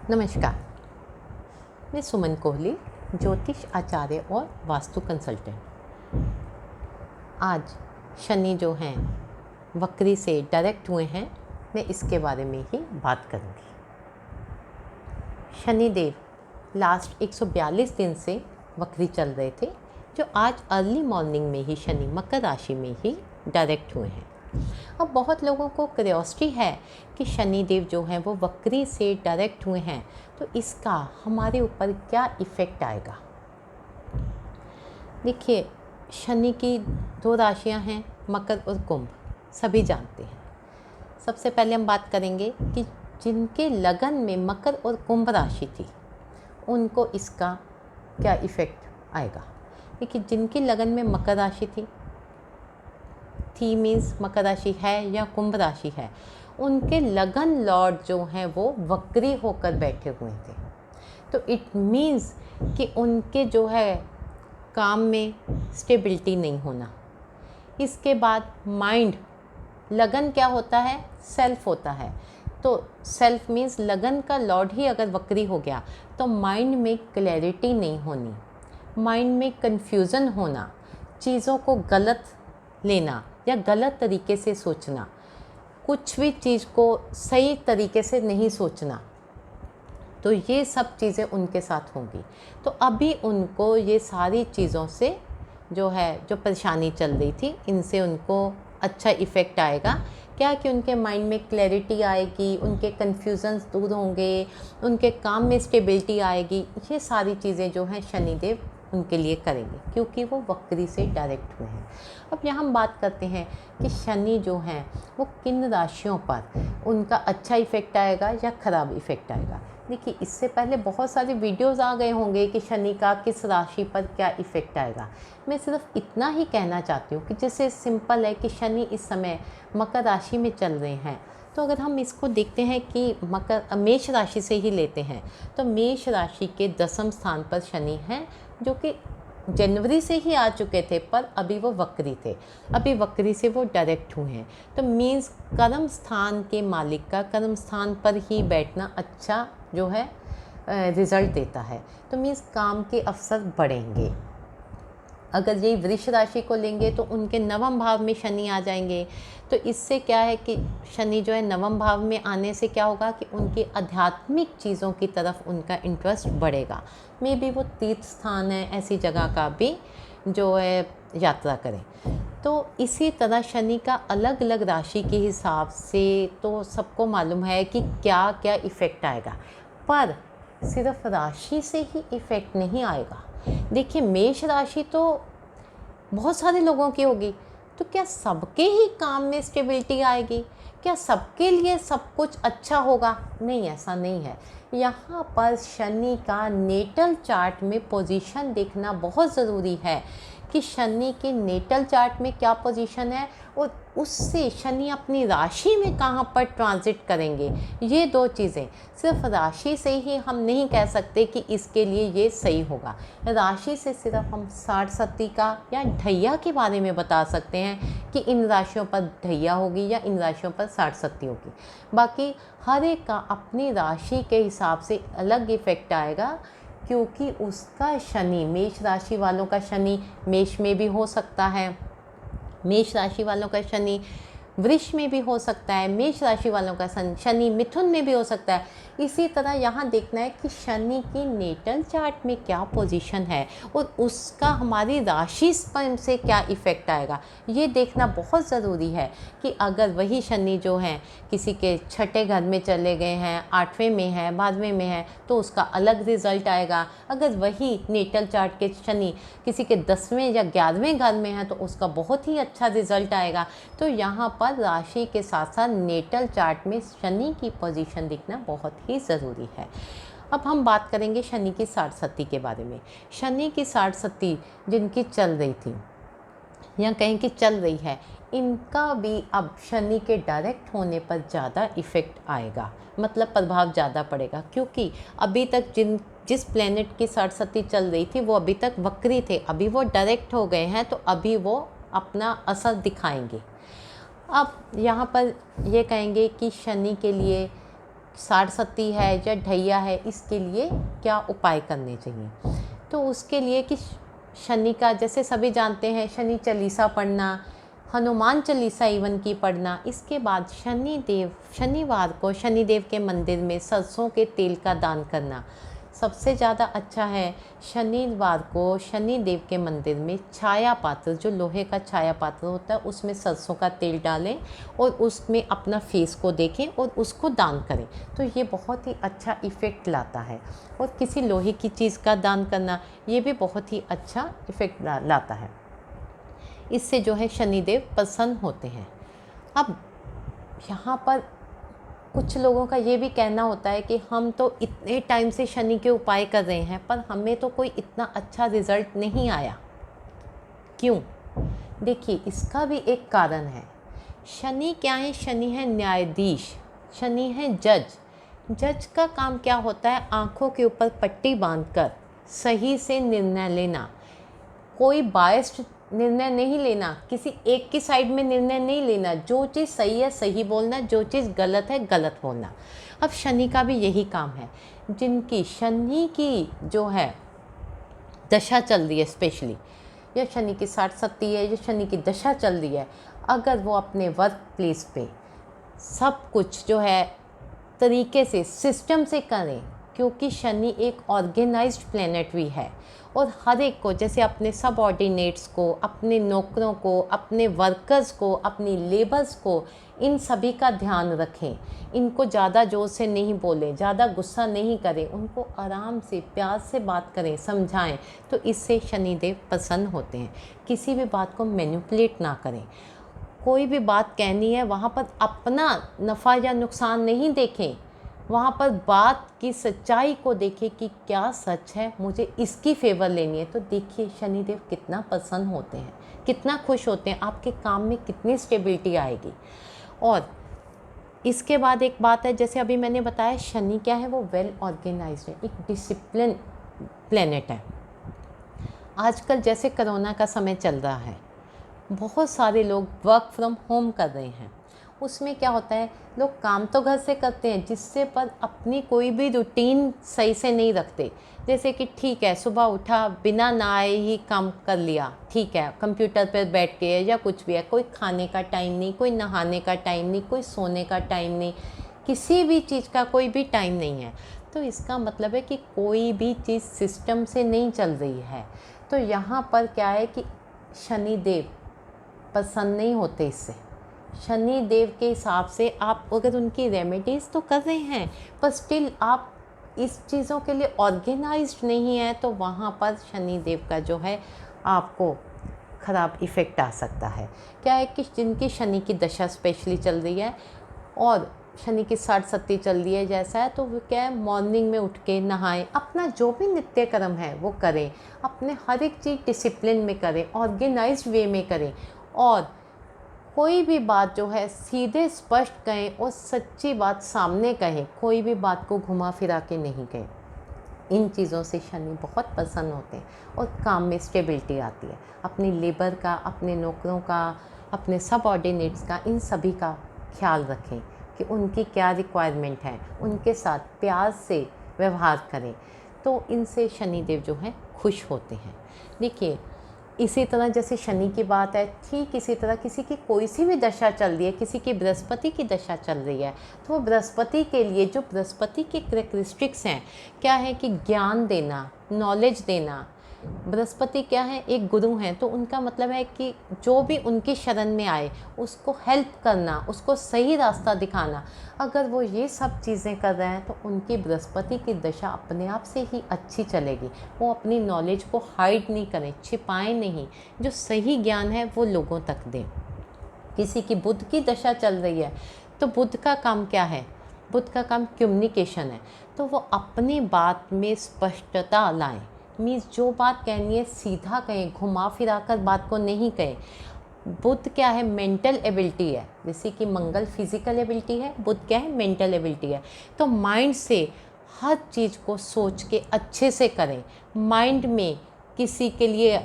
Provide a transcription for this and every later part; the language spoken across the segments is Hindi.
नमस्कार। मैं सुमन कोहली, ज्योतिष आचार्य और वास्तु कंसल्टेंट। आज शनि जो हैं वक्री से डायरेक्ट हुए हैं, मैं इसके बारे में ही बात करूंगी। शनिदेव लास्ट 142 दिन से वक्री चल रहे थे, जो आज अर्ली मॉर्निंग में ही शनि मकर राशि में ही डायरेक्ट हुए हैं। अब बहुत लोगों को क्यूरियोसिटी है कि शनिदेव जो हैं वो वक्री से डायरेक्ट हुए हैं, तो इसका हमारे ऊपर क्या इफ़ेक्ट आएगा। देखिए, शनि की 2 राशियां हैं, मकर और कुंभ, सभी जानते हैं। सबसे पहले हम बात करेंगे कि जिनके लगन में मकर और कुंभ राशि थी, उनको इसका क्या इफ़ेक्ट आएगा। देखिए, जिनकी लगन में मकर राशि थी मीन्स मकर राशि है या कुंभ राशि है, उनके लगन लॉर्ड जो हैं वो वक्री होकर बैठे हुए थे। तो इट मीन्स कि उनके जो है काम में स्टेबिलिटी नहीं होना। इसके बाद माइंड, लगन क्या होता है, सेल्फ होता है। तो सेल्फ मीन्स लगन का लॉर्ड ही अगर वक्री हो गया तो माइंड में क्लैरिटी नहीं होनी, माइंड में कंफ्यूजन होना, चीज़ों को गलत लेना या गलत तरीके से सोचना, कुछ भी चीज़ को सही तरीके से नहीं सोचना, तो ये सब चीज़ें उनके साथ होंगी। तो अभी उनको ये सारी चीज़ों से जो परेशानी चल रही थी, इनसे उनको अच्छा इफ़ेक्ट आएगा। क्या कि उनके माइंड में क्लैरिटी आएगी, उनके कन्फ्यूज़न्स दूर होंगे, उनके काम में स्टेबिलिटी आएगी। ये सारी चीज़ें जो हैं शनिदेव उनके लिए करेंगे, क्योंकि वो वक्री से डायरेक्ट हुए हैं। अब यहाँ हम बात करते हैं कि शनि जो हैं वो किन राशियों पर उनका अच्छा इफ़ेक्ट आएगा या ख़राब इफ़ेक्ट आएगा। देखिए, इससे पहले बहुत सारे वीडियोज़ आ गए होंगे कि शनि का किस राशि पर क्या इफ़ेक्ट आएगा। मैं सिर्फ इतना ही कहना चाहती हूँ कि जैसे सिंपल है कि शनि इस समय मकर राशि में चल रहे हैं, तो अगर हम इसको देखते हैं कि मेष राशि से ही लेते हैं, तो मेष राशि के 10वें स्थान पर शनि हैं, जो कि जनवरी से ही आ चुके थे, पर अभी वो वक्री थे। अभी वक्री से वो डायरेक्ट हुए हैं। तो मीन्स कर्म स्थान के मालिक का कर्म स्थान पर ही बैठना अच्छा जो है रिज़ल्ट देता है। तो मीन्स काम के अवसर बढ़ेंगे। अगर यही वृष राशि को लेंगे तो उनके 9वें भाव में शनि आ जाएंगे। तो इससे क्या है कि शनि जो है 9वें भाव में आने से क्या होगा कि उनकी आध्यात्मिक चीज़ों की तरफ उनका इंटरेस्ट बढ़ेगा। मे बी वो तीर्थ स्थान है, ऐसी जगह का भी जो है यात्रा करें। तो इसी तरह शनि का अलग अलग राशि के हिसाब से तो सबको मालूम है कि क्या क्या इफ़ेक्ट आएगा, पर सिर्फ राशि से ही इफ़ेक्ट नहीं आएगा। देखिए, मेष राशि तो बहुत सारे लोगों की होगी, तो क्या सबके ही काम में स्टेबिलिटी आएगी? क्या सबके लिए सब कुछ अच्छा होगा? नहीं, ऐसा नहीं है। यहाँ पर शनि का नेटल चार्ट में पोजीशन देखना बहुत ज़रूरी है कि शनि के नेटल चार्ट में क्या पोजीशन है और उससे शनि अपनी राशि में कहाँ पर ट्रांजिट करेंगे। ये 2 चीज़ें, सिर्फ राशि से ही हम नहीं कह सकते कि इसके लिए ये सही होगा। राशि से सिर्फ हम 60-70 का या ढैया के बारे में बता सकते हैं कि इन राशियों पर ढैया होगी या इन राशियों पर 60-70 होगी। बाकी हर एक का अपनी राशि के हिसाब से अलग इफ़ेक्ट आएगा, क्योंकि उसका शनि, मेष राशि वालों का शनि मेष में भी हो सकता है, मेष राशि वालों का शनि वृष में भी हो सकता है, मेष राशि वालों का शनि मिथुन में भी हो सकता है। इसी तरह यहाँ देखना है कि शनि की नेटल चार्ट में क्या पोजीशन है और उसका हमारी राशि से क्या इफ़ेक्ट आएगा, ये देखना बहुत ज़रूरी है। कि अगर वही शनि जो हैं किसी के 6ठे घर में चले गए हैं, 8वें में है, 12वें में है, तो उसका अलग रिज़ल्ट आएगा। अगर वही नेटल चार्ट के शनि किसी के 10वें या 11वें घर में है, तो उसका बहुत ही अच्छा रिज़ल्ट आएगा। तो यहाँ पर राशि के साथ साथ नेटल चार्ट में शनि की पोजीशन देखना बहुत ही ज़रूरी है। अब हम बात करेंगे शनि की 60-70 के बारे में। शनि की 60-70 जिनकी चल रही थी या कहें कि चल रही है, इनका भी अब शनि के डायरेक्ट होने पर ज़्यादा इफ़ेक्ट आएगा, मतलब प्रभाव ज़्यादा पड़ेगा। क्योंकि अभी तक जिस प्लेनेट की 60-70 चल रही थी वो अभी तक वक्री थे, अभी वो डायरेक्ट हो गए हैं, तो अभी वो अपना असर दिखाएंगे। अब यहाँ पर ये कहेंगे कि शनि के लिए साढ़ सती है या ढैया है, इसके लिए क्या उपाय करने चाहिए। तो उसके लिए कि शनि का, जैसे सभी जानते हैं, शनि चालीसा पढ़ना, हनुमान चालीसा इवन की पढ़ना। इसके बाद शनिवार को शनिदेव के मंदिर में सरसों के तेल का दान करना सबसे ज़्यादा अच्छा है। शनिवार को शनिदेव के मंदिर में छाया पात्र, जो लोहे का छाया पात्र होता है, उसमें सरसों का तेल डालें और उसमें अपना फेस को देखें और उसको दान करें, तो ये बहुत ही अच्छा इफ़ेक्ट लाता है। और किसी लोहे की चीज़ का दान करना, ये भी बहुत ही अच्छा इफ़ेक्ट लाता है। इससे जो है शनिदेव प्रसन्न होते हैं। अब यहाँ पर कुछ लोगों का ये भी कहना होता है कि हम तो इतने टाइम से शनि के उपाय कर रहे हैं, पर हमें तो कोई इतना अच्छा रिज़ल्ट नहीं आया, क्यों? देखिए, इसका भी एक कारण है। शनि क्या है? शनि है न्यायाधीश, शनि है जज। जज का काम क्या होता है? आँखों के ऊपर पट्टी बांधकर सही से निर्णय लेना, कोई बायस्ड निर्णय नहीं लेना, किसी एक की साइड में निर्णय नहीं लेना। जो चीज़ सही है सही बोलना, जो चीज़ गलत है गलत बोलना। अब शनि का भी यही काम है। जिनकी शनि की जो है दशा चल रही है, स्पेशली या शनि की साढ़ सती है या शनि की दशा चल रही है, अगर वो अपने वर्क प्लेस पे सब कुछ जो है तरीके से, सिस्टम से करें, क्योंकि शनि एक ऑर्गेनाइज्ड प्लैनेट भी है, और हर एक को, जैसे अपने सबऑर्डिनेट्स को, अपने नौकरों को, अपने वर्कर्स को, अपनी लेबर्स को, इन सभी का ध्यान रखें। इनको ज़्यादा ज़ोर से नहीं बोलें, ज़्यादा गुस्सा नहीं करें, उनको आराम से प्यार से बात करें, समझाएं, तो इससे शनिदेव प्रसन्न होते हैं। किसी भी बात को मैनिपुलेट ना करें। कोई भी बात कहनी है, वहाँ पर अपना नफ़ा या नुकसान नहीं देखें, वहाँ पर बात की सच्चाई को देखें कि क्या सच है, मुझे इसकी फेवर लेनी है। तो देखिए शनिदेव कितना प्रसन्न होते हैं, कितना खुश होते हैं, आपके काम में कितनी स्टेबिलिटी आएगी। और इसके बाद एक बात है, जैसे अभी मैंने बताया, शनि क्या है? वो वेल ऑर्गेनाइज्ड है, एक डिसिप्लिन प्लेनेट है। आजकल जैसे कोरोना का समय चल रहा है, बहुत सारे लोग वर्क फ्रॉम होम कर रहे हैं। उसमें क्या होता है, लोग काम तो घर से करते हैं, जिससे पर अपनी कोई भी रूटीन सही से नहीं रखते। जैसे कि ठीक है, सुबह उठा, बिना नहाए ही काम कर लिया, ठीक है, कंप्यूटर पर बैठ के या कुछ भी है, कोई खाने का टाइम नहीं, कोई नहाने का टाइम नहीं, कोई सोने का टाइम नहीं, किसी भी चीज़ का कोई भी टाइम नहीं है। तो इसका मतलब है कि कोई भी चीज़ सिस्टम से नहीं चल रही है। तो यहाँ पर क्या है कि शनिदेव पसंद नहीं होते इससे। शनि देव के हिसाब से आप अगर उनकी रेमेडीज़ तो कर रहे हैं, पर स्टिल आप इस चीज़ों के लिए ऑर्गेनाइज्ड नहीं है, तो वहाँ पर शनि देव का जो है आपको ख़राब इफ़ेक्ट आ सकता है। क्या है कि जिनकी शनि की दशा स्पेशली चल रही है और शनि की साढ़ सती चल रही है जैसा है, तो वो क्या है, मॉर्निंग में उठ के नहाएं, अपना जो भी नित्य कर्म है वो करें, अपने हर एक चीज़ डिसिप्लिन में करें, ऑर्गेनाइज्ड वे में करें, और कोई भी बात जो है सीधे स्पष्ट कहें और सच्ची बात सामने कहें, कोई भी बात को घुमा फिरा के नहीं कहें। इन चीज़ों से शनि बहुत प्रसन्न होते हैं और काम में स्टेबिलिटी आती है। अपनी लेबर का, अपने नौकरों का, अपने सबऑर्डिनेट्स का, इन सभी का ख्याल रखें कि उनकी क्या रिक्वायरमेंट है, उनके साथ प्यार से व्यवहार करें, तो इनसे शनिदेव जो हैं खुश होते हैं। देखिए, इसी तरह जैसे शनि की बात है, ठीक इसी तरह किसी की कोई सी भी दशा चल रही है, किसी की बृहस्पति की दशा चल रही है, तो वो बृहस्पति के लिए जो बृहस्पति के कैरेक्टरिस्टिक्स हैं, क्या है कि ज्ञान देना, नॉलेज देना। बृहस्पति क्या है, एक गुरु हैं, तो उनका मतलब है कि जो भी उनकी शरण में आए उसको हेल्प करना, उसको सही रास्ता दिखाना। अगर वो ये सब चीज़ें कर रहे हैं तो उनकी बृहस्पति की दशा अपने आप से ही अच्छी चलेगी। वो अपनी नॉलेज को हाइड नहीं करें, छिपाएं नहीं, जो सही ज्ञान है वो लोगों तक दें। किसी की बुध की दशा चल रही है, तो बुध का काम क्या है? बुध का काम कम्युनिकेशन है, तो वो अपनी बात में स्पष्टता लाएं। मीन्स जो बात कहनी है सीधा कहें, घुमा फिरा कर बात को नहीं कहें। बुध क्या है? मेंटल एबिलिटी है। जैसे कि मंगल फिजिकल एबिलिटी है, बुध क्या है? मेंटल एबिलिटी है। तो माइंड से हर चीज़ को सोच के अच्छे से करें। माइंड में किसी के लिए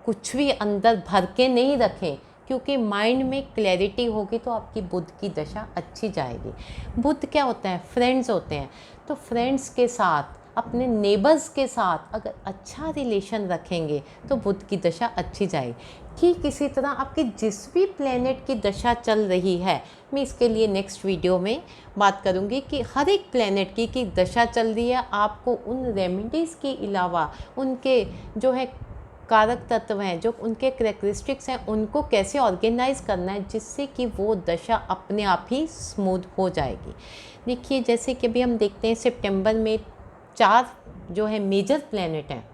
कुछ भी अंदर भर के नहीं रखें, क्योंकि माइंड में क्लैरिटी होगी तो आपकी बुध की दशा अच्छी जाएगी। बुध क्या होता है? फ्रेंड्स होते हैं। तो फ्रेंड्स के साथ, अपने नेबर्स के साथ अगर अच्छा रिलेशन रखेंगे तो बुध की दशा अच्छी जाएगी। ठीक इसी तरह आपकी जिस भी प्लेनेट की दशा चल रही है, मैं इसके लिए नेक्स्ट वीडियो में बात करूंगी कि हर एक प्लेनेट की दशा चल रही है, आपको उन रेमेडीज़ के अलावा उनके जो है कारक तत्व हैं, जो उनके करेक्टरिस्टिक्स हैं, उनको कैसे ऑर्गेनाइज करना है जिससे कि वो दशा अपने आप ही स्मूथ हो जाएगी। देखिए, जैसे कि अभी हम देखते हैं सितंबर में 4 जो है मेजर प्लेनेट हैं।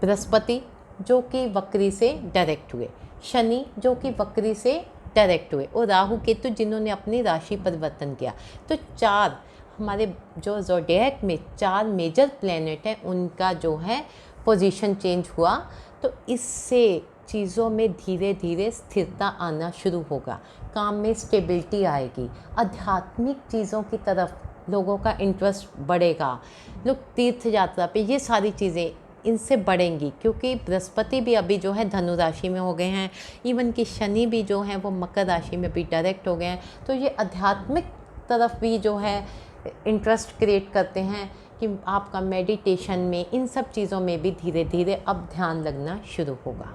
बृहस्पति जो कि वक्री से डायरेक्ट हुए, शनि जो कि वक्री से डायरेक्ट हुए, और राहु केतु जिन्होंने अपनी राशि परिवर्तन किया। तो 4 हमारे जो ज़ोडिएक में 4 मेजर प्लेनेट हैं, उनका जो है पोजीशन चेंज हुआ। तो इससे चीज़ों में धीरे धीरे स्थिरता आना शुरू होगा, काम में स्टेबिलिटी आएगी, आध्यात्मिक चीज़ों की तरफ लोगों का इंटरेस्ट बढ़ेगा, लोग तीर्थ यात्रा पे, ये सारी चीज़ें इनसे बढ़ेंगी, क्योंकि बृहस्पति भी अभी जो है धनु राशि में हो गए हैं, इवन कि शनि भी जो है वो मकर राशि में भी डायरेक्ट हो गए हैं। तो ये आध्यात्मिक तरफ भी जो है इंटरेस्ट क्रिएट करते हैं कि आपका मेडिटेशन में, इन सब चीज़ों में भी धीरे धीरे अब ध्यान लगना शुरू होगा।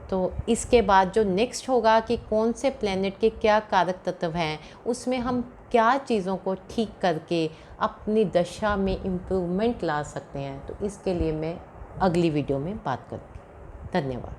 तो इसके बाद जो नेक्स्ट होगा कि कौन से प्लेनेट के क्या कारक तत्व हैं, उसमें हम क्या चीज़ों को ठीक करके अपनी दशा में इम्प्रूवमेंट ला सकते हैं, तो इसके लिए मैं अगली वीडियो में बात करूँगी। धन्यवाद।